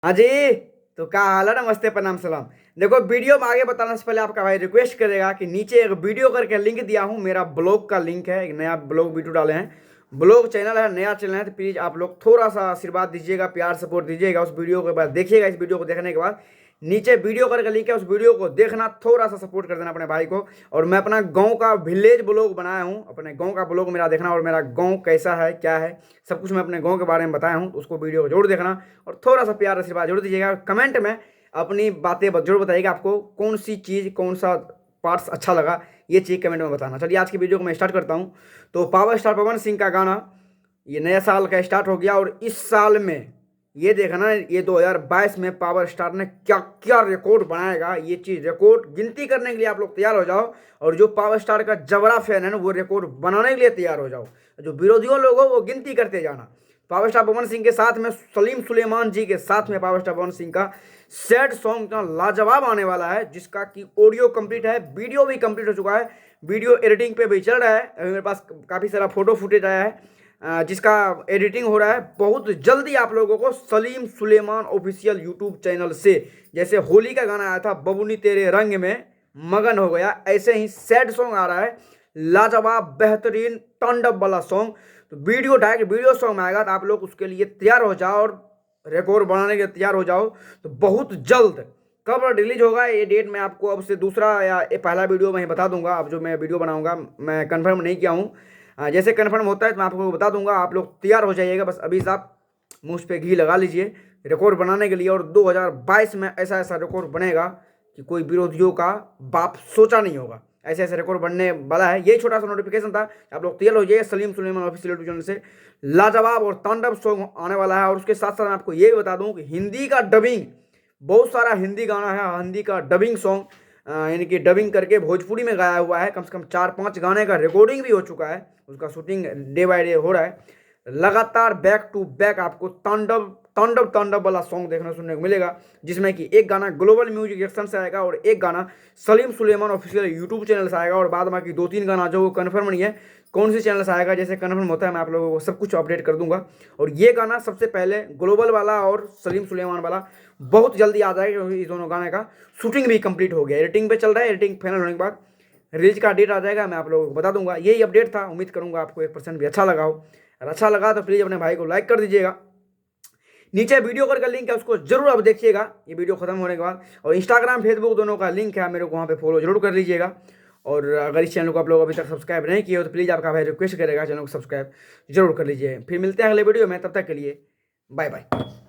हाँ जी। तो क्या हाल है? नमस्ते, प्रणाम, सलाम। देखो, वीडियो में आगे बताने से पहले आपका भाई रिक्वेस्ट करेगा कि नीचे एक वीडियो करके लिंक दिया हूँ, मेरा ब्लॉग का लिंक है। एक नया ब्लॉग वीडियो डाले हैं, ब्लॉग चैनल है, नया चैनल है। तो प्लीज़ आप लोग थोड़ा सा आशीर्वाद दीजिएगा, प्यार सपोर्ट दीजिएगा। उस वीडियो के बाद देखिएगा, इस वीडियो को देखने के बाद नीचे वीडियो करके लिंक है, उस वीडियो को देखना, थोड़ा सा सपोर्ट कर देना अपने भाई को। और मैं अपना गांव का विलेज ब्लॉग बनाया हूँ, अपने गांव का ब्लॉग मेरा देखना, और मेरा गांव कैसा है, क्या है, सब कुछ मैं अपने गांव के बारे में बताया हूँ। उसको वीडियो को जरूर देखना और थोड़ा सा प्यार आशीर्वाद जरूर दीजिएगा। कमेंट में अपनी बातें जरूर बताइएगा, आपको कौन सी चीज़, कौन सा पार्ट्स अच्छा लगा, ये चीज़ कमेंट में बताना। चलिए आज की वीडियो को मैं स्टार्ट करता हूँ। तो पावर स्टार पवन सिंह का गाना, ये नया साल का स्टार्ट हो गया, और इस साल में ये देखना, ये 2022 में पावर स्टार ने क्या क्या रिकॉर्ड बनाएगा। ये चीज़ रिकॉर्ड गिनती करने के लिए आप लोग तैयार हो जाओ, और जो पावर स्टार का जबरा फैन है ना, वो रिकॉर्ड बनाने के लिए तैयार हो जाओ। जो विरोधियों लोग हो वो गिनती करते जाना। पावर स्टार पवन सिंह के साथ में सलीम सुलेमान जी के साथ में पावर स्टार पवन सिंह का सैड सॉन्ग का लाजवाब आने वाला है, जिसका कि ऑडियो कंप्लीट है, वीडियो भी कंप्लीट हो चुका है, वीडियो एडिटिंग पे भी चल रहा है। अभी मेरे पास काफ़ी सारा फोटो फुटेज आया है, जिसका एडिटिंग हो रहा है। बहुत जल्दी आप लोगों को Salim Sulaiman official YouTube channel से, जैसे होली का गाना आया था बबुनी तेरे रंग में मगन हो गया, ऐसे ही सैड सॉन्ग आ रहा है, लाजवाब बेहतरीन तांडव वाला सॉन्ग। तो वीडियो डायरेक्ट वीडियो सॉन्ग में आएगा, तो आप लोग उसके लिए तैयार हो जाओ और रिकॉर्ड बनाने के लिए तैयार हो जाओ। तो बहुत जल्द कब रिलीज होगा ये डेट मैं आपको अब से दूसरा या ये पहला वीडियो में ही बता दूंगा। अब जो मैं वीडियो बनाऊंगा मैं कंफर्म नहीं किया हूँ, जैसे कंफर्म होता है तो मैं आपको बता दूंगा। आप लोग तैयार हो जाइएगा, बस अभी से आप मुझ पे घी लगा लीजिए रिकॉर्ड बनाने के लिए। और 2022 में ऐसा ऐसा रिकॉर्ड बनेगा कि कोई विरोधियों का बाप सोचा नहीं होगा, ऐसे ऐसे रिकॉर्ड बनने वाला है। यही छोटा सा नोटिफिकेशन था, आप लोग तैयार हो जाइए। Salim Sulaiman official YouTube channel से लाजवाब और तांडव सॉन्ग आने वाला है। और उसके साथ साथ मैं आपको ये भी बता दूं कि हिंदी का डबिंग, बहुत सारा हिंदी गाना है, हिंदी का डबिंग सॉन्ग, यानी कि डबिंग करके भोजपुरी में गाया हुआ है। कम से कम 4-5 गाने का रिकॉर्डिंग भी हो चुका है, उसका शूटिंग डे बाय डे हो रहा है। लगातार बैक टू बैक आपको तांडव तांडव तांडव वाला सॉन्ग देखने सुनने को मिलेगा, जिसमें कि एक गाना ग्लोबल म्यूजिक एक्शन से आएगा और एक गाना Salim Sulaiman official YouTube channel से आएगा। और बाद बाकी 2-3 गाना जो कन्फर्म नहीं है कौन सी चैनल से आएगा, जैसे कन्फर्म होता है मैं आप लोगों को सब कुछ अपडेट कर दूंगा। और ये गाना सबसे पहले ग्लोबल वाला और सलीम सुलेमान वाला बहुत जल्दी आ जाएगा, क्योंकि इस दोनों गाने का शूटिंग भी कंप्लीट हो गया, एडिटिंग पे चल रहा है। एडिटिंग फाइनल होने के बाद रिलीज का डेट आ जाएगा, मैं आप लोगों को बता दूंगा। यही अपडेट था, उम्मीद करूंगा आपको 1% भी अच्छा लगा हो। अगर अच्छा लगा तो प्लीज़ अपने भाई को लाइक कर दीजिएगा। नीचे वीडियो का लिंक है, उसको जरूर आप देखिएगा ये वीडियो खत्म होने के बाद। और इंस्टाग्राम फेसबुक दोनों का लिंक है, मेरे को वहाँ पे फॉलो जरूर कर लीजिएगा। और अगर इस चैनल को आप लोग अभी तक सब्सक्राइब नहीं किए हो तो प्लीज़ आपका भाई रिक्वेस्ट करेगा चैनल को सब्सक्राइब जरूर कर लीजिए। फिर मिलते हैं अगले वीडियो में, तब तक के लिए बाय बाय।